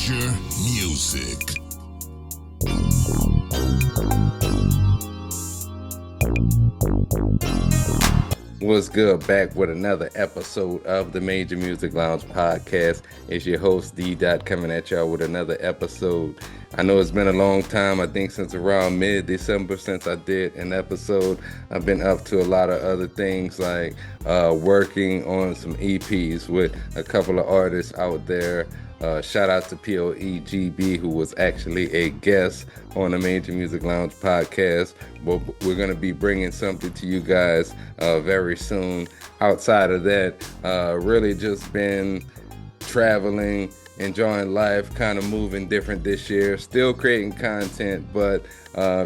Major Music. What's good? Back with another episode of the Major Music Lounge podcast. It's your host D Dot coming at y'all with another episode. I know it's been a long time. I think since around mid-December since I did an episode. I've been up to a lot of other things like working on some EPs with a couple of artists out there. Shout out to POEGB, who was actually a guest on the Major Music Lounge podcast. But we're going to be bringing something to you guys very soon. Outside of that, really just been traveling, enjoying life, kind of moving different this year. Still creating content, but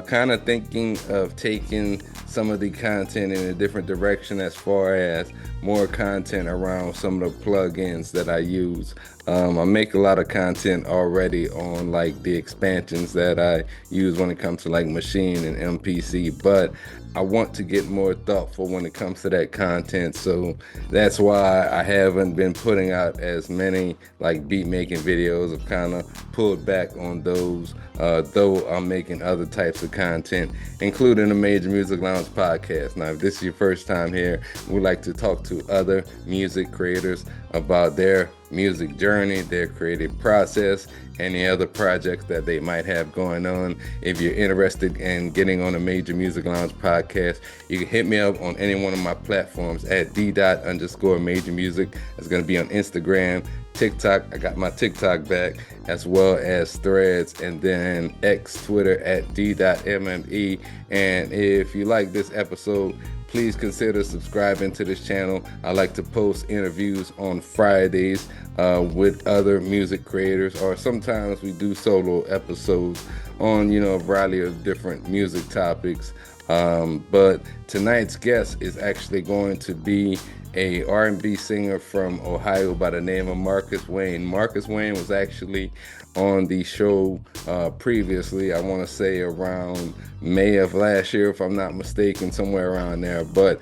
kind of thinking of taking some of the content in a different direction as far as more content around some of the plugins that I use. I make a lot of content already on like the expansions that I use when it comes to like Machine and MPC, but I want to get more thoughtful when it comes to that content. So that's why I haven't been putting out as many like beat making videos. I've kind of pulled back on those, though I'm making other types of content, including the Major Music Lounge podcast. Now, if this is your first time here, we like to talk to other music creators about their music journey, their creative process, any other projects that they might have going on. If you're interested in getting on a Major Music Lounge podcast, you can hit me up on any one of my platforms at d._major music. It's going to be on Instagram, TikTok. I got my TikTok back, as well as Threads, and then X, Twitter at d.mme. And if you like this episode, please consider subscribing to this channel. I like to post interviews on Fridays with other music creators, or sometimes we do solo episodes on, a variety of different music topics. But tonight's guest is actually going to be a R&B singer from Ohio by the name of Marcus Waine. Marcus Waine was actually on the show previously, I want to say around May of last year, if I'm not mistaken, somewhere around there. But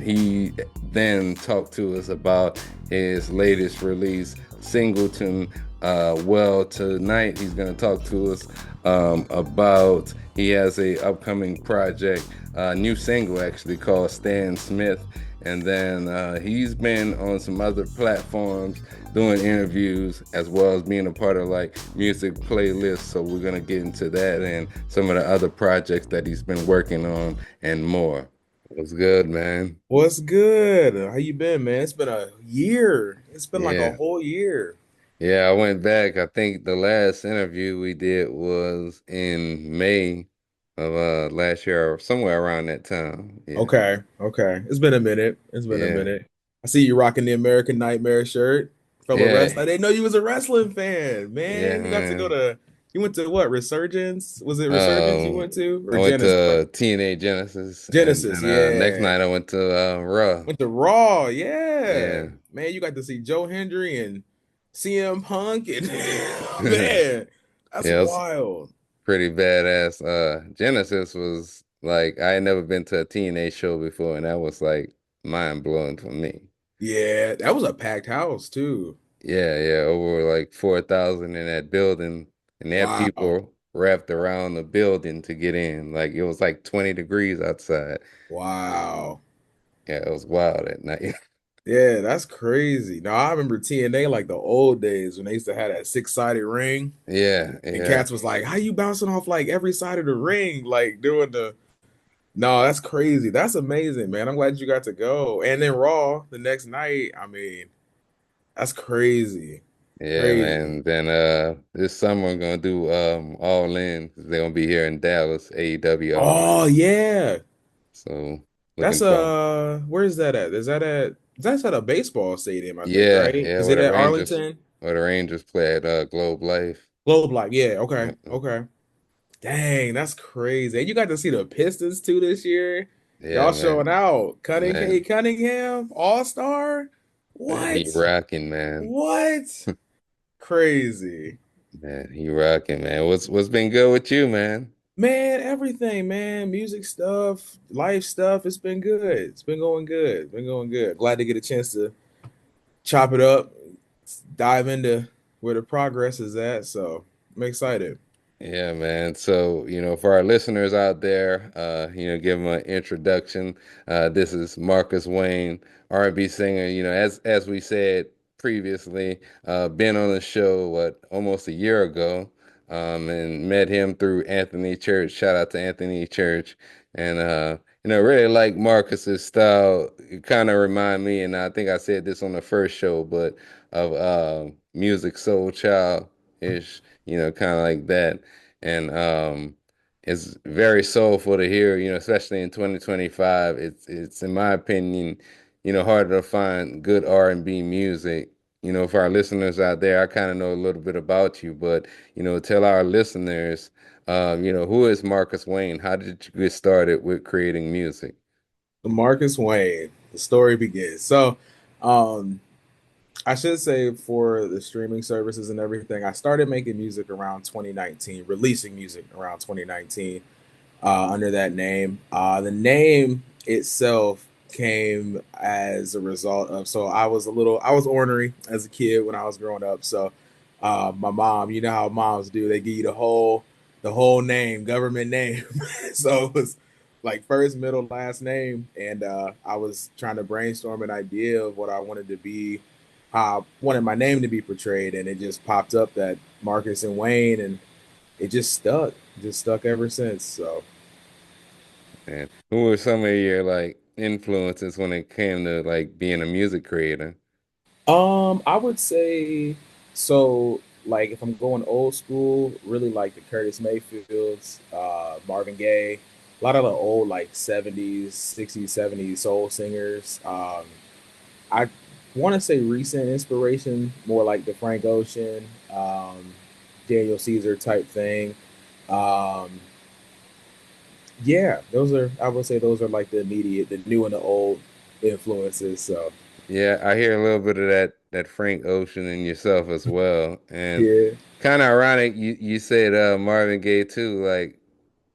he then talked to us about his latest release, Singleton. Well, tonight he's going to talk to us about, he has a upcoming project, new single actually called Stan Smith. And then he's been on some other platforms doing interviews, as well as being a part of like music playlists. So we're going to get into that and some of the other projects that he's been working on and more. What's good, man? What's good? How you been, man? It's been a year. It's been like a Yeah. whole year. Yeah, I went back. I think the last interview we did was in May of last year, or somewhere around that time. Yeah. Okay. It's been a minute. It's been a Yeah. minute. I see you rocking the American Nightmare shirt from a Yeah. wrestler. I didn't know you was a wrestling fan, Yeah, man. man. You went to what? Resurgence? Was it Resurgence you Um, went to? I Or went Genesis? to TNA Genesis, and Genesis, then next yeah. night I went to Raw. Went to Raw, yeah. Yeah. Man, you got to see Joe Hendry and CM Punk and man, that's Yeah, it was wild. pretty badass. Genesis was like, I had never been to a TNA show before, and that was like mind blowing for me. Yeah, that was a packed house too. Yeah, over like 4,000 in that building, and they had Wow. people wrapped around the building to get in. Like it was like 20 degrees outside. Wow. Yeah, it was wild at night. Yeah, that's crazy. Now I remember TNA like the old days when they used to have that six-sided ring Yeah, and yeah. cats was like, how you bouncing off like every side of the ring? Like doing the no, that's crazy. That's amazing, man. I'm glad you got to go. And then Raw the next night. I mean, that's crazy. Yeah, Crazy. man. Then this summer I'm gonna do All In, 'cause they're gonna be here in Dallas, AEW All In. Oh yeah. So That's looking for where's that at? That's at a baseball stadium, I think, yeah, right? yeah, Is where it the at Rangers Arlington? where the Rangers play at Globe Life. Globe Life. Yeah, Yeah. okay. Dang, that's crazy. And you got to see the Pistons too this year. Yeah, Y'all showing man. out. Man. Cunningham, All-Star? Man, he What? rocking, man. What? Crazy. Man, he rocking, man. What's been good with you, man? Man, everything, man. Music stuff, life stuff. It's been good. It's been going good. Been going good. Glad to get a chance to chop it up, dive into. where the progress is at. So I'm excited. Yeah, man. So, for our listeners out there, give them an introduction. This is Marcus Waine, R&B singer. As we said previously, been on the show almost a year ago, and met him through Anthony Church. Shout out to Anthony Church, and really like Marcus's style. It kind of remind me, and I think I said this on the first show, but of music soul child ish. Kind of like that, and it's very soulful to hear, especially in 2025. It's in my opinion, harder to find good R&B music. For our listeners out there, I kind of know a little bit about you, but tell our listeners, who is Marcus Waine? How did you get started with creating music? Marcus Waine, the story begins. So, um, I should say for the streaming services and everything, I started making music around 2019, releasing music around 2019 under that name. The name itself came as a result of, so I was ornery as a kid when I was growing up. So my mom, you know how moms do, they give you the whole name, government name. So it was like first, middle, last name, and I was trying to brainstorm an idea of what I wanted to be, how I wanted my name to be portrayed, and it just popped up that Marcus and Wayne, and it just stuck ever since. So And who were some of your like influences when it came to like being a music creator? I would say so. Like, if I'm going old school, really like the Curtis Mayfields, Marvin Gaye, a lot of the old like '70s, '60s, '70s soul singers. I want to say recent inspiration, more like the Frank Ocean, Daniel Caesar type thing. Um, yeah, those are, I would say those are like the immediate, the new and the old influences. So Yeah, I hear a little bit of that Frank Ocean in yourself as well. And yeah, kind of ironic you said Marvin Gaye too. Like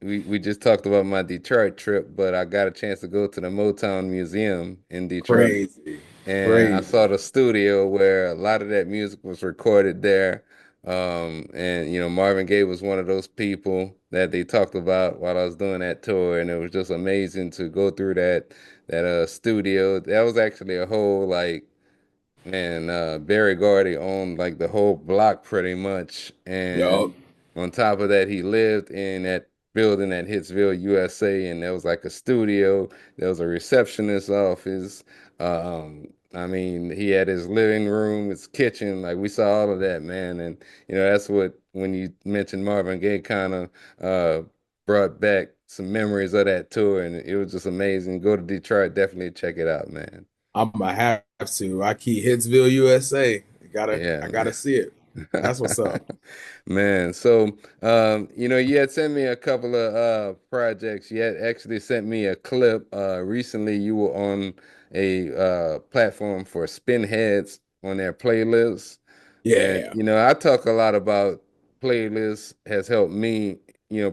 we just talked about my Detroit trip, but I got a chance to go to the Motown Museum in Detroit. crazy, And I crazy. saw the studio where a lot of that music was recorded there. And Marvin Gaye was one of those people that they talked about while I was doing that tour, and it was just amazing to go through that studio. That was actually a whole like, man, Barry Gordy owned like the whole block pretty much. And Yup. on top of that, he lived in that building at Hitsville, USA. And there was like a studio, there was a receptionist office. I mean, he had his living room, his kitchen. Like we saw all of that, man. And, that's what, when you mentioned Marvin Gaye, kind of brought back some memories of that tour. And it was just amazing. Go to Detroit, definitely check it out, man. I'm gonna have to. I key Hitsville, USA. Yeah, I man. gotta see it. That's what's up. Man, so you had sent me a couple of projects. You had actually sent me a clip. Recently you were on a platform for spin heads on their playlists. And Yeah. I talk a lot about playlists has helped me,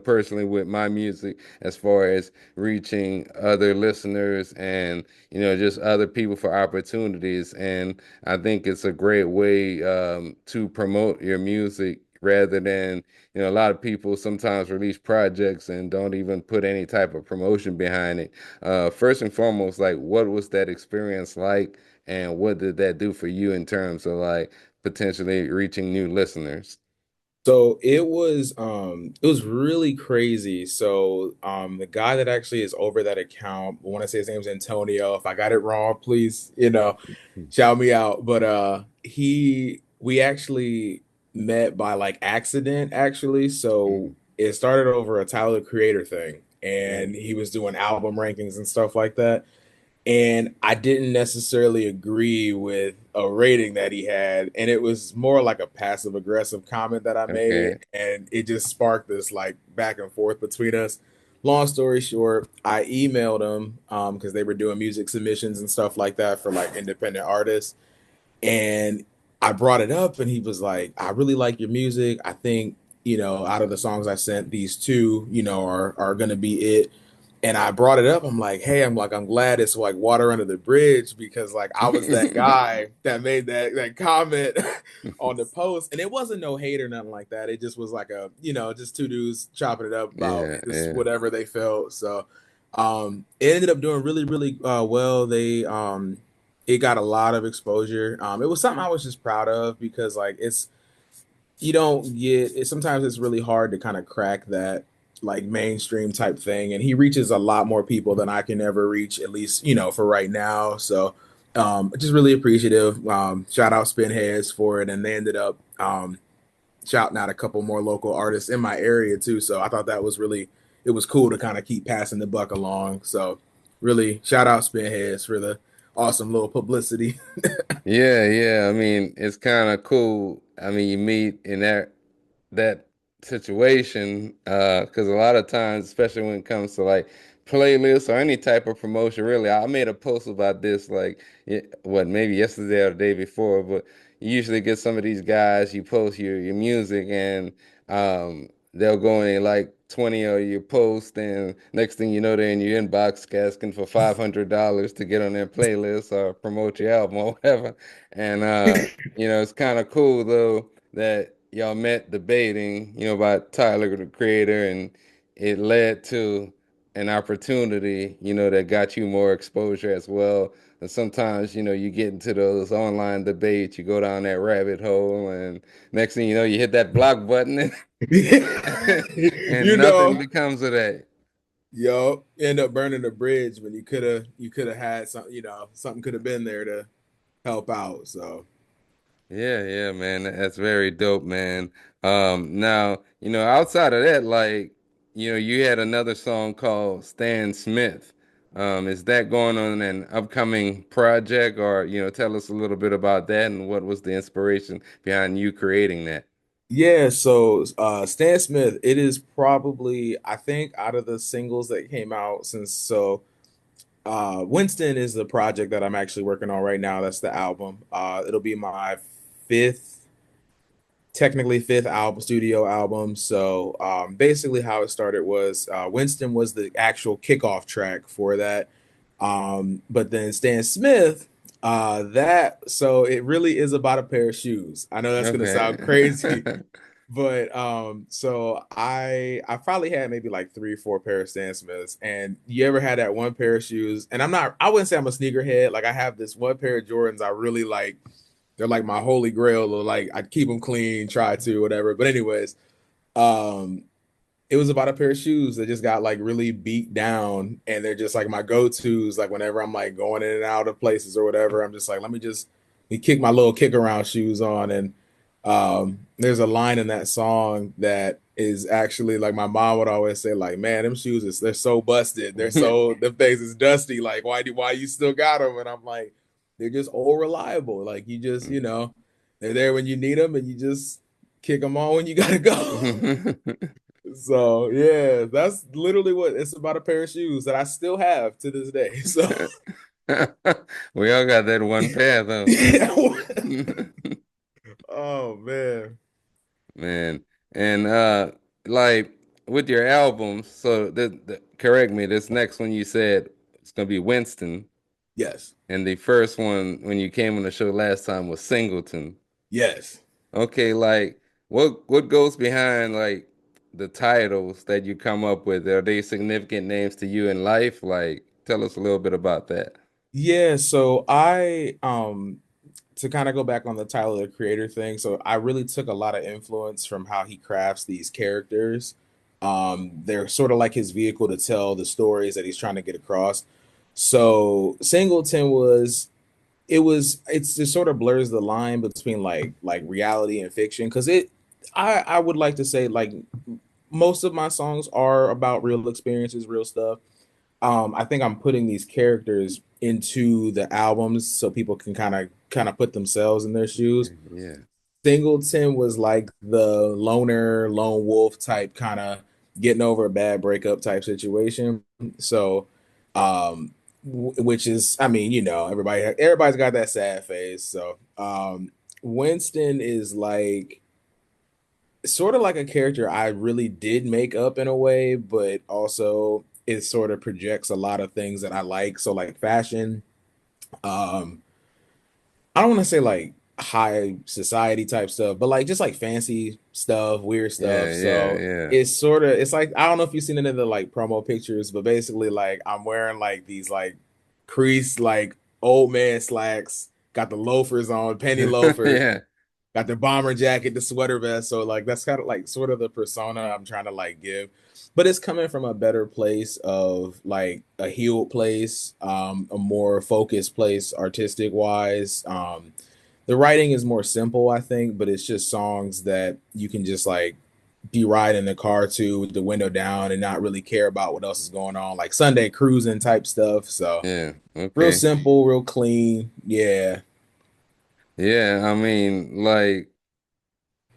personally with my music as far as reaching other listeners and, just other people for opportunities. And I think it's a great way to promote your music rather than, a lot of people sometimes release projects and don't even put any type of promotion behind it. First and foremost, like, what was that experience like, and what did that do for you in terms of like potentially reaching new listeners? So it was really crazy. So the guy that actually is over that account, I want to say his name's Antonio. If I got it wrong, please, shout me out. But he we actually met by like accident actually. So Mhm. it started over a Tyler the Creator thing, Oh, and he was doing album rankings and stuff like that. And I didn't necessarily agree with a rating that he had, and it was more like a passive aggressive comment that I made, okay. and it just sparked this like back and forth between us. Long story short, I emailed him because they were doing music submissions and stuff like that for like independent artists, and I brought it up, and he was like, "I really like your music. I think out of the songs I sent, these two, are gonna be it." And I brought it up. I'm like, hey, I'm glad it's like water under the bridge because like I was that guy that made that comment on the post, and it wasn't no hate or nothing like that. It just was like a just two dudes chopping it up about Yeah, just yeah. whatever they felt. So it ended up doing really really well. They it got a lot of exposure. It was something I was just proud of because like it's you don't get it sometimes it's really hard to kind of crack that like mainstream type thing, and he reaches a lot more people than I can ever reach, at least for right now. So just really appreciative. Shout out Spinheads for it, and they ended up shouting out a couple more local artists in my area too, so I thought that was really it was cool to kind of keep passing the buck along. So really shout out Spinheads for the awesome little publicity. Yeah, yeah. I mean, it's kind of cool. I mean, you meet in that situation because a lot of times, especially when it comes to like playlists or any type of promotion, really, I made a post about this like what maybe yesterday or the day before, but you usually get some of these guys, you post your music and they'll go in like 20 of your posts and next thing you know they're in your inbox asking for $500 to get on their playlist or promote your album or whatever. And it's kind of cool though that y'all met debating, about Tyler, the creator, and it led to an opportunity, that got you more exposure as well. And sometimes, you get into those online debates, you go down that rabbit hole, and next thing you know, you hit that block button you and nothing know becomes of that. Yo, end up burning the bridge when you could have had some, something could have been there to help out. So Yeah, yeah, man. That's very dope, man. Now, outside of that, like, you had another song called Stan Smith. Is that going on an upcoming project or, tell us a little bit about that and what was the inspiration behind you creating that? yeah, so Stan Smith, it is probably I think out of the singles that came out since Winston is the project that I'm actually working on right now. That's the album. It'll be my fifth technically fifth album studio album. So basically how it started was Winston was the actual kickoff track for that. But then Stan Smith, that so it really is about a pair of shoes. I know that's gonna Okay. sound crazy, but so I probably had maybe like 3 or 4 pair of Stan Smiths. And you ever had that one pair of shoes? And I wouldn't say I'm a sneakerhead. Like I have this one pair of Jordans I really like. They're like my holy grail, or like I keep them clean, try to, whatever. But anyways, um, it was about a pair of shoes that just got like really beat down, and they're just like my go-tos. Like whenever I'm like going in and out of places or whatever, I'm just like, let me kick my little kick around shoes on. And there's a line in that song that is actually like my mom would always say, like, man, them shoes they're so busted, them things is dusty. Like, why you still got them? And I'm like, they're just all reliable. Like you just they're there when you need them, and you just kick them on when you gotta go. So yeah, that's literally what it's about, a pair of shoes that I still have to this day. So We all got that one pair though. yeah. Oh man. Man. And like with your albums, so correct me, this next one you said it's gonna be Winston, Yes. and the first one when you came on the show last time was Singleton. Yes. Okay, like what goes behind like the titles that you come up with? Are they significant names to you in life? Like tell us a little bit about that. Yeah, so I to kind of go back on the Tyler the Creator thing, so I really took a lot of influence from how he crafts these characters. They're sort of like his vehicle to tell the stories that he's trying to get across. So Singleton it sort of blurs the line between like reality and fiction, because I would like to say like most of my songs are about real experiences, real stuff. I think I'm putting these characters into the albums so people can kind of put themselves in their shoes. Okay, yeah. Singleton was like the loner, lone wolf type, kind of getting over a bad breakup type situation. So, which is, I mean, everybody's got that sad phase. So, Winston is like sort of like a character I really did make up in a way, but also it sort of projects a lot of things that I like. So like fashion, um, I don't want to say like high society type stuff, but like just like fancy stuff, weird stuff. Yeah, yeah, So yeah. it's sort of it's like I don't know if you've seen any of the like promo pictures, but basically like I'm wearing like these like creased like old man slacks, got the loafers on, penny loafers, Yeah, got the bomber jacket, the sweater vest. So like that's kind of like sort of the persona I'm trying to like give. But it's coming from a better place of like a healed place, a more focused place artistic wise. The writing is more simple, I think, but it's just songs that you can just like be riding in the car to with the window down and not really care about what else is going on, like Sunday cruising type stuff. So yeah. real Okay. simple, real clean. Yeah. Yeah, I mean, like,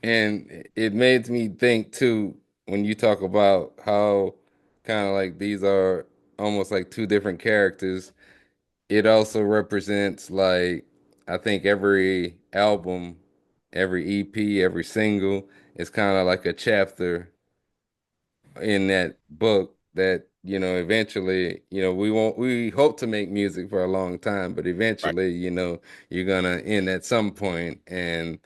and it made me think too when you talk about how kind of like these are almost like two different characters. It also represents like I think every album, every EP, every single is kind of like a chapter in that book that, eventually, we hope to make music for a long time, but Right. eventually, you're gonna end at some point and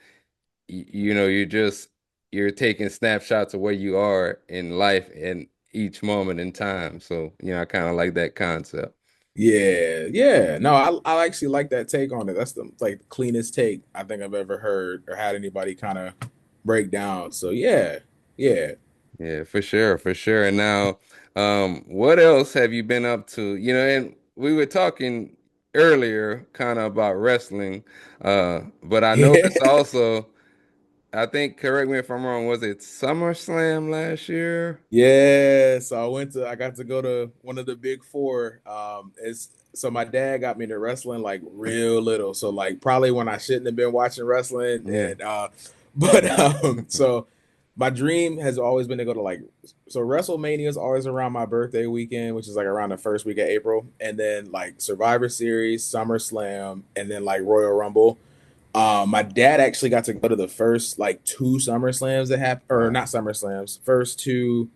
you're taking snapshots of where you are in life and each moment in time. So, I kind of like that concept. Yeah, yeah. No, I actually like that take on it. That's the like cleanest take I think I've ever heard or had anybody kind of break down. So yeah, yeah. Yeah, for sure, for sure. And now, what else have you been up to? And we were talking earlier kind of about wrestling, but I noticed Yeah. also, I think, correct me if I'm wrong, was it SummerSlam last year? Yeah, so I got to go to one of the big four. It's so my dad got me into wrestling like real little. So like probably when I shouldn't have been watching wrestling Yeah. and but so my dream has always been to go to like so WrestleMania is always around my birthday weekend, which is like around the first week of April, and then like Survivor Series, SummerSlam, and then like Royal Rumble. My dad actually got to go to the first like two Summer Slams that happened, or Wow. not Summer Slams, first two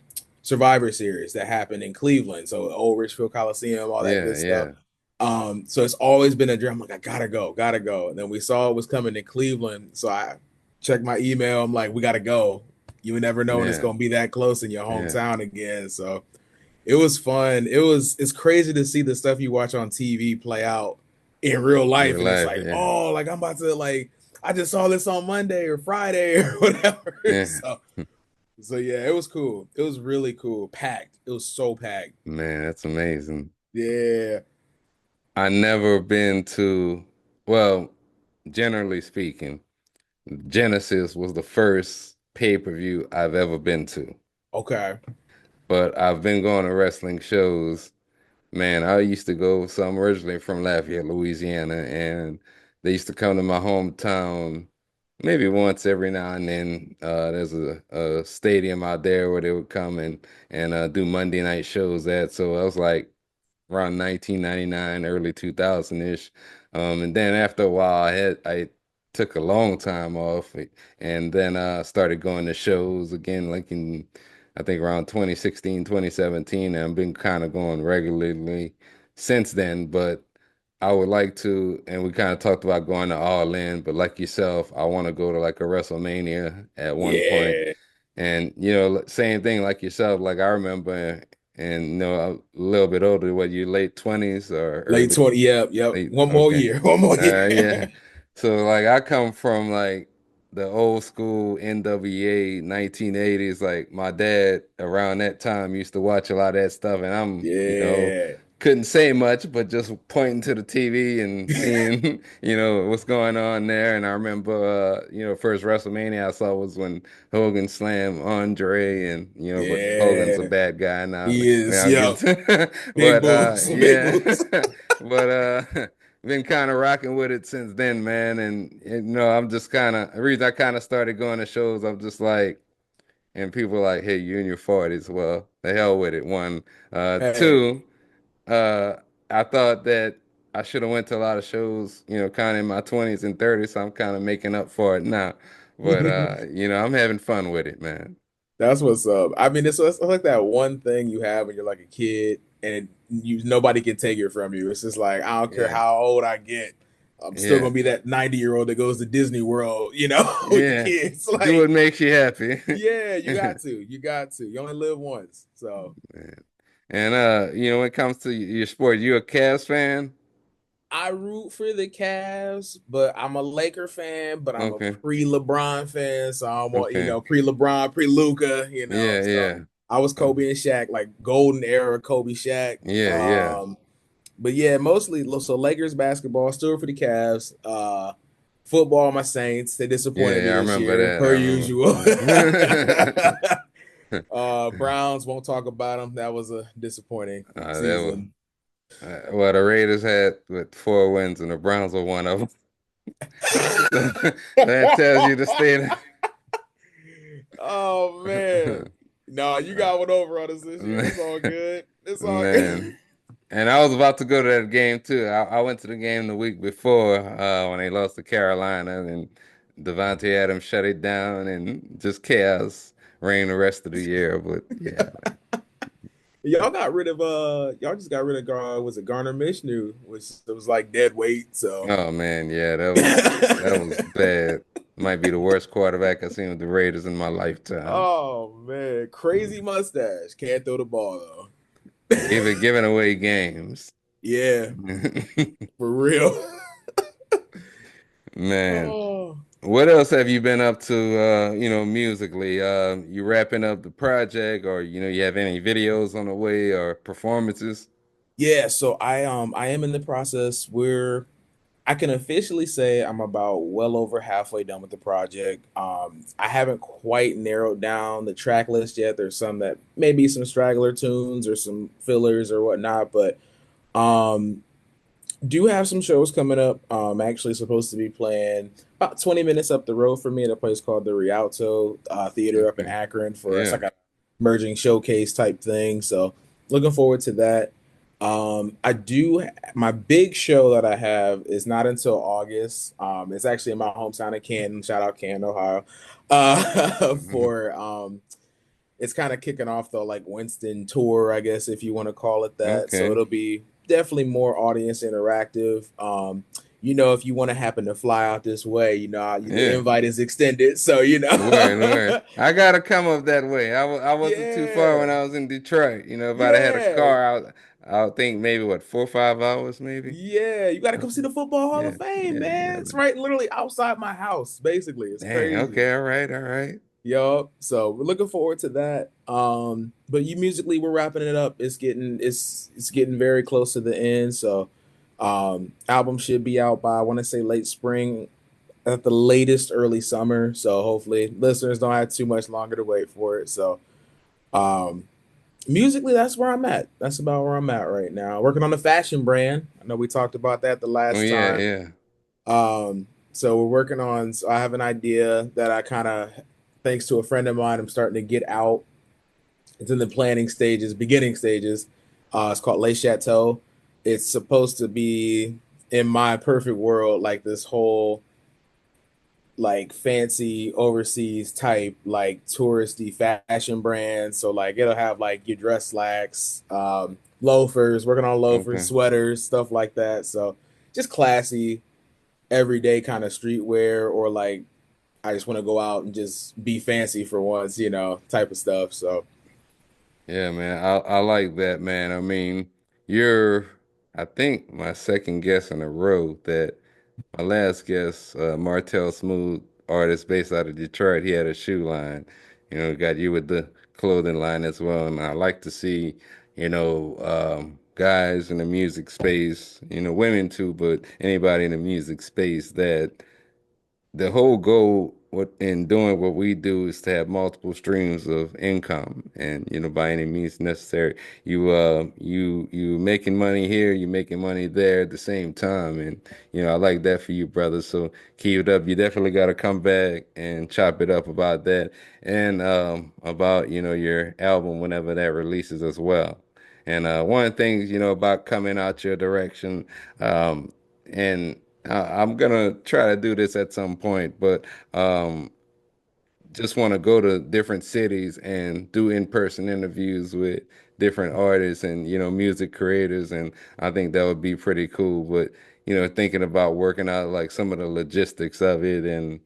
Survivor Series that happened in Cleveland. So old Richfield Coliseum, all that Yeah, good stuff. yeah, So it's always been a dream. I'm like, I gotta go, gotta go. And then we saw it was coming to Cleveland. So I checked my email. I'm like, we gotta go. You never know when it's yeah, gonna be that close in your yeah. hometown again. So it was fun. It's crazy to see the stuff you watch on TV play out in real life. Real And it's life, like, yeah. oh, like I'm about to like I just saw this on Monday or Friday or whatever. Yeah. So yeah, it was cool. It was really cool. Packed. It was so packed. Man, that's amazing. Yeah. I never been to, well, generally speaking, Genesis was the first pay-per-view I've ever been to. Okay. But I've been going to wrestling shows. Man, I used to go, so I'm originally from Lafayette, Louisiana, and they used to come to my hometown maybe once every now and then. There's a stadium out there where they would come and do Monday night shows at. So I was like around 1999, early 2000-ish. And then after a while, I took a long time off and then started going to shows again, like in I think around 2016, 2017. And I've been kind of going regularly since then. But I would like to, and we kind of talked about going to All In, but like yourself, I want to go to like a WrestleMania at one point. Yeah. And same thing like yourself. Like I remember, and a little bit older. What you late 20s or Late early 20. Yep. Yep. late? One more Okay, year. One more yeah. year. So like I come from like the old school NWA 1980s. Like my dad around that time used to watch a lot of that stuff, and I'm Yeah. couldn't say much, but just pointing to the TV and seeing, what's going on there. And I remember, first WrestleMania I saw was when Hogan slammed Andre, and but Hogan's a Yeah. bad guy now. He I mean, is. I'll get Yep. to, Big but boots. Big yeah, boots. but been kind of rocking with it since then, man. And I'm just kind of the reason I kind of started going to shows. I'm just like. And people are like, hey, you're in your 40s. Well, the hell with it. One. Hey. Two, uh, I thought that I should have went to a lot of shows, kind of in my 20s and 30s, so I'm kind of making up for it now. But I'm having fun with it, man. That's what's up. I mean, it's like that one thing you have when you're like a kid and nobody can take it from you. It's just like I don't care Yeah, how old I get, I'm still yeah, gonna be that 90-year-old that goes to Disney World, with the yeah. kids. Do what Like, makes you happy. yeah, you got to. You only live once, so. Man. And when it comes to your sport, you a Cavs fan? I root for the Cavs, but I'm a Laker fan, but I'm a Okay, pre-LeBron fan, so I'm okay. pre-LeBron, pre-Luca, Yeah, so yeah. I was Uh, Kobe and Shaq, like golden era Kobe Shaq. yeah, yeah. But yeah, mostly so Lakers basketball, still for the Cavs. Football, my Saints, they Yeah, disappointed me yeah, I this remember year, that. per usual. I remember. Browns won't talk about them. That was a disappointing That was season. well, the Raiders had with 4 wins and the Browns were one of them. That tells you to stay there. Oh man. No, you got one over on us this year. It's all good. It's all good. Man. And I was about to go to that game too. I went to the game the week before when they lost to Carolina and Devontae Adams shut it down and just chaos reigned the rest of the year. But yeah, Y'all just got rid of was it Garner Minshew, which it was like dead weight. So oh man, yeah, that was bad. Might be the worst quarterback I've seen with the Raiders in my lifetime. oh man, crazy mustache. Can't throw the ball though. Giving away games. Yeah, for real. Man, Oh. what else have you been up to, musically? You wrapping up the project or, you have any videos on the way or performances? Yeah, so I am in the process where I can officially say I'm about well over halfway done with the project. I haven't quite narrowed down the track list yet. There's some that maybe some straggler tunes or some fillers or whatnot, but um, do have some shows coming up. Actually supposed to be playing about 20 minutes up the road from me at a place called the Rialto Theater up in Okay. Akron for it's Yeah. like a merging showcase type thing. So looking forward to that. I do my big show that I have is not until August. It's actually in my hometown of Canton. Shout out Canton, Ohio. Mhm. For it's kind of kicking off the like Winston tour, I guess if you want to call it that. So Okay. it'll be definitely more audience interactive. If you want to happen to fly out this way, the Yeah. invite is extended. So Word, word. I gotta come up that way. I wasn't too far when yeah, I was in Detroit. If I'd have had a yeah, car, I would think maybe what 4 or 5 hours, maybe. yeah. You got to Uh, come see the Football Hall Yeah, of Fame, yeah, man. yeah. It's right, literally outside my house. Basically, it's Dang. crazy. Okay. All right. All right. Yup. So we're looking forward to that. But you musically, we're wrapping it up. It's getting very close to the end. So album should be out by I want to say late spring, at the latest early summer. So hopefully listeners don't have too much longer to wait for it. So um musically, that's where I'm at. That's about where I'm at right now. Working on the fashion brand. I know we talked about that the Oh last yeah, time. yeah. So we're working on. So I have an idea that I kind of, thanks to a friend of mine, I'm starting to get out. It's in the planning stages, beginning stages. It's called Le Chateau. It's supposed to be, in my perfect world, like this whole like fancy overseas type like touristy fashion brand. So like it'll have like your dress slacks, loafers, working on loafers, Okay. sweaters, stuff like that. So just classy, everyday kind of streetwear, or like I just want to go out and just be fancy for once, type of stuff. So Yeah, man. I like that, man. I mean, you're I think my second guest in a row that my last guest, Martell Smooth, artist based out of Detroit, he had a shoe line. Got you with the clothing line as well. And I like to see, guys in the music space, women too, but anybody in the music space that the whole goal in doing what we do is to have multiple streams of income, and by any means necessary, you making money here, you making money there at the same time, and I like that for you, brother. So keep it up. You definitely got to come back and chop it up about that, and about your album whenever that releases as well. And one of the things about coming out your direction, and I'm gonna try to do this at some point, but um, just want to go to different cities and do in-person interviews with different artists and music creators, and I think that would be pretty cool. But thinking about working out like some of the logistics of it, and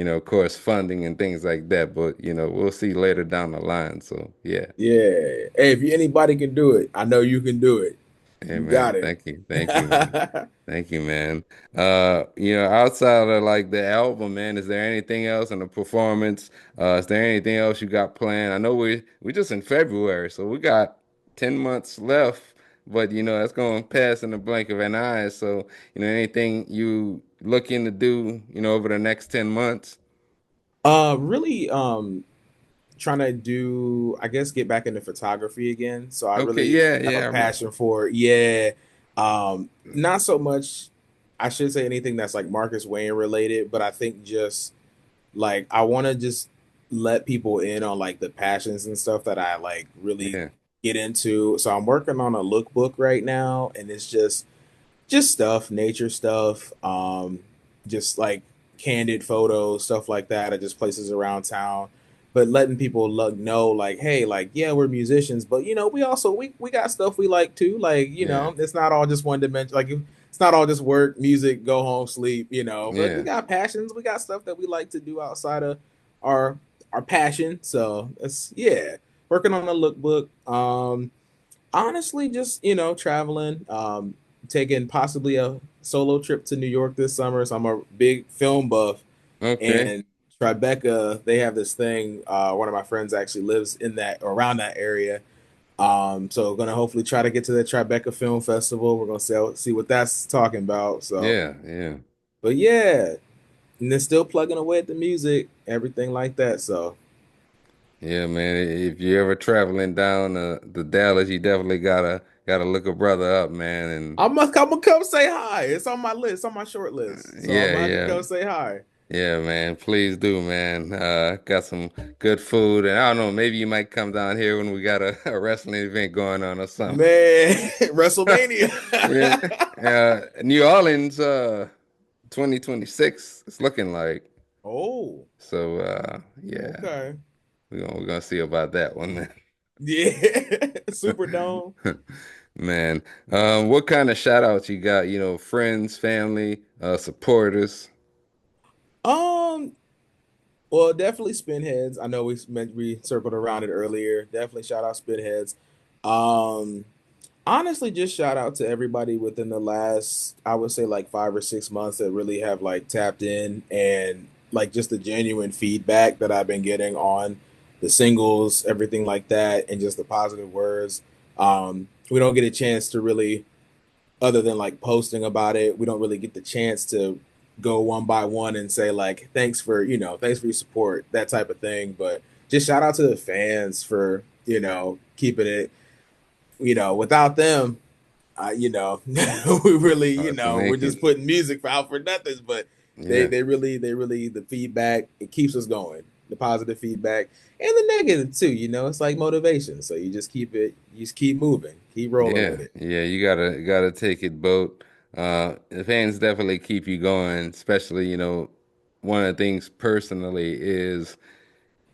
of course funding and things like that. But we'll see later down the line. So yeah. Yeah. Hey, if anybody can do it, I know you can do it. Hey You man, got it. thank you, man. Thank you, man. Outside of like the album, man, is there anything else in the performance? Is there anything else you got planned? I know we just in February, so we got 10 months left, but that's going to pass in the blink of an eye. So, anything you looking to do, over the next 10 months? Really, trying to do, I guess, get back into photography again. So I Okay, really yeah, have a yeah, I remember. passion for, yeah. Not so much, I should say anything that's like Marcus Waine related, but I think just like I want to just let people in on like the passions and stuff that I like really Yeah, get into. So I'm working on a lookbook right now, and it's just stuff, nature stuff, just like candid photos, stuff like that, at just places around town. But letting people know, like, hey, like, yeah, we're musicians, but we also we got stuff we like too. Like, yeah, it's not all just one dimension. Like, it's not all just work, music, go home, sleep. But we yeah, got passions. We got stuff that we like to do outside of our our passion. So it's yeah, working on a lookbook. Honestly, just traveling, taking possibly a solo trip to New York this summer. So I'm a big film buff, okay. and Tribeca, they have this thing. One of my friends actually lives in that around that area. So gonna hopefully try to get to the Tribeca Film Festival. We're gonna see what that's talking about. So, Yeah, yeah. but yeah, and then still plugging away at the music, everything like that. So Yeah, man. If you're ever traveling down the Dallas, you definitely gotta look a brother up, man. And I'm gonna come say hi. It's on my list, on my short list. So I'm yeah, gonna have to yeah, come say hi. yeah, man. Please do, man. Got some good food, and I don't know, maybe you might come down here when we got a wrestling event going on or something. Man, WrestleMania. Yeah, New Orleans, 2026. It's looking like. Oh, So, yeah, okay. we're gonna see about that one. Yeah. Superdome. Man, what kind of shout outs you got? Friends, family, supporters. Um, well, definitely Spinheads. I know we circled around it earlier. Definitely shout out Spinheads. Um, Honestly, just shout out to everybody within the last, I would say, like 5 or 6 months that really have like tapped in, and like just the genuine feedback that I've been getting on the singles, everything like that, and just the positive words. We don't get a chance to really, other than like posting about it, we don't really get the chance to go one by one and say like thanks for your support, that type of thing. But just shout out to the fans for keeping it. Without them, we really, Hard to we're make just it. putting music out for nothing. But they Yeah, they really the feedback, it keeps us going. The positive feedback and the negative too. It's like motivation. So you just keep moving, keep rolling yeah, with it. yeah. You gotta take it both. The fans definitely keep you going, especially, one of the things personally is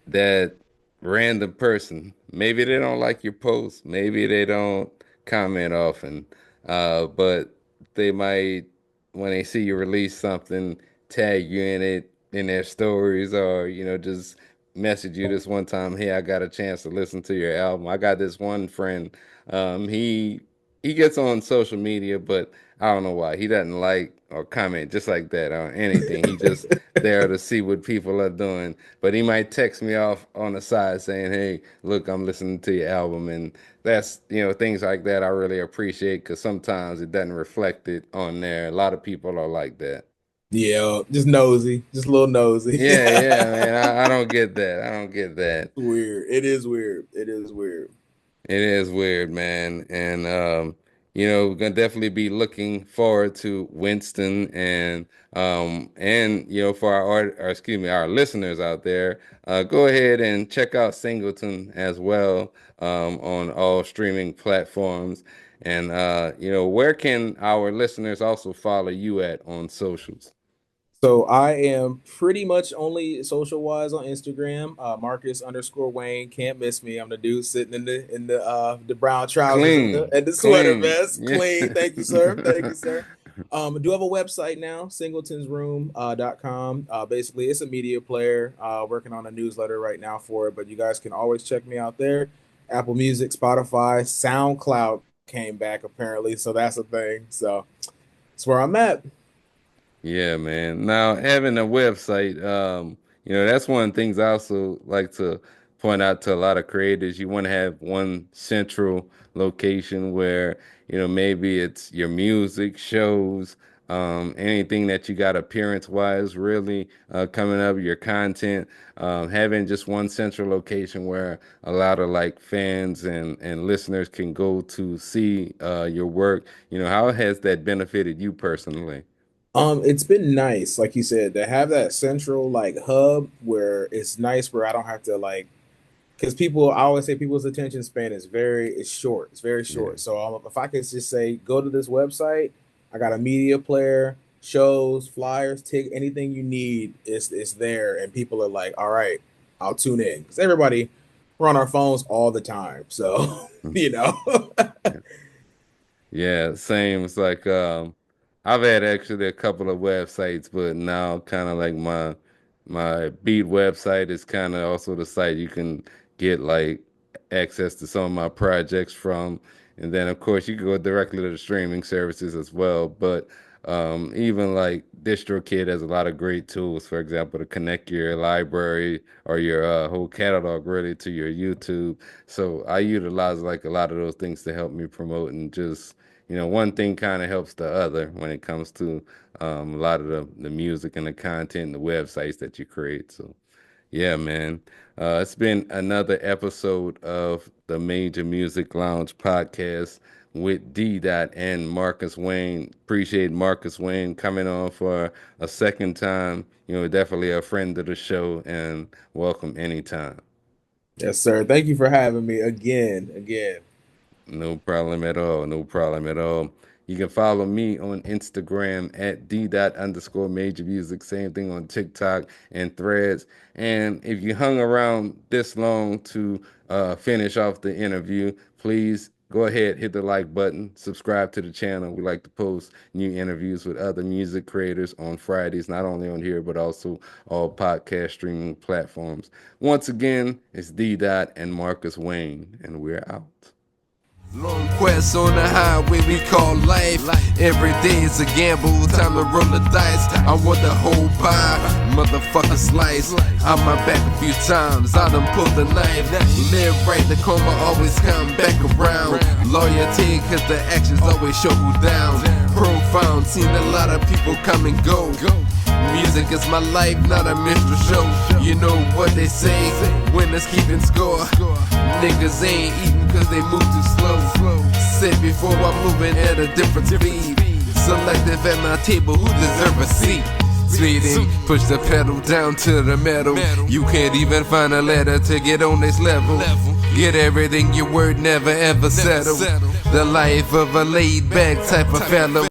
that random person. Maybe they don't like your post. Maybe they don't comment often. But they might, when they see you release something, tag you in it in their stories, or, just message you this one time, hey, I got a chance to listen to your album. I got this one friend. He gets on social media, but I don't know why. He doesn't like or comment just like that on anything. He just there to see what people are doing, but he might text me off on the side saying, "Hey, look, I'm listening to your album," and that's things like that I really appreciate because sometimes it doesn't reflect it on there. A lot of people are like that. Yeah, just nosy, just a little nosy. Yeah, yeah, man. I don't get that. I don't get that. Weird. It is weird. It is weird. It is weird, man. And we're gonna definitely be looking forward to Winston and for our or excuse me, our listeners out there, go ahead and check out Singleton as well on all streaming platforms. And where can our listeners also follow you at on socials? So I am pretty much only social wise on Instagram. Marcus_Waine. Can't miss me. I'm the dude sitting in the brown trousers and Clean, the sweater clean. vest. Yeah. Clean. Thank you, sir. Thank you, sir. I do have a website now, singletonsroom.com. Basically, it's a media player. Working on a newsletter right now for it, but you guys can always check me out there. Apple Music, Spotify, SoundCloud came back apparently, so that's a thing. So that's where I'm at. Yeah, man. Now having a website, that's one of the things I also like to point out to a lot of creators. You want to have one central location where, maybe it's your music, shows, anything that you got appearance wise really coming up, your content, having just one central location where a lot of like fans and listeners can go to see your work. How has that benefited you personally? It's been nice, like you said, to have that central like hub where it's nice where I don't have to like because I always say people's attention span it's short. It's very Yeah. short. So if I could just say go to this website, I got a media player, shows, flyers, anything you need is there, and people are like, all right, I'll tune in because everybody we're on our phones all the time, so you know. Yeah, same. It's like I've had actually a couple of websites, but now kind of like my Beat website is kind of also the site you can get like access to some of my projects from. And then of course you can go directly to the streaming services as well. But even like DistroKid has a lot of great tools, for example, to connect your library or your whole catalog really to your YouTube. So I utilize like a lot of those things to help me promote and just one thing kind of helps the other when it comes to a lot of the music and the content and the websites that you create. So, yeah, man. It's been another episode of the Major Music Lounge podcast with D Dot and Marcus Waine. Appreciate Marcus Waine coming on for a second time. Definitely a friend of the show and welcome anytime. Yes, sir. Thank you for having me again. Again. No problem at all. No problem at all. You can follow me on Instagram at d._major music. Same thing on TikTok and Threads. And if you hung around this long to finish off the interview, please go ahead, hit the like button, subscribe to the channel. We like to post new interviews with other music creators on Fridays, not only on here, but also all podcast streaming platforms. Once again, it's D. Dot and Marcus Waine, and we're out. Long quest on the highway we call life. Every day is a gamble, time to roll the dice. I want the whole pie, motherfucker slice. On my back a few times, I done pulled the knife. Live right, the karma always come back around. Loyalty, cause the actions always show who down. Profound, seen a lot of people come and go. Music is my life, not a minstrel show. You know what they say, winners keeping score. Niggas ain't eating cause they move too slow. Said before I'm moving at a different speed. Selective at my table, who deserve a seat? Speeding, push the pedal down to the metal. You can't even find a letter to get on this level. Get everything your word never ever settle. The life of a laid back type of fellow.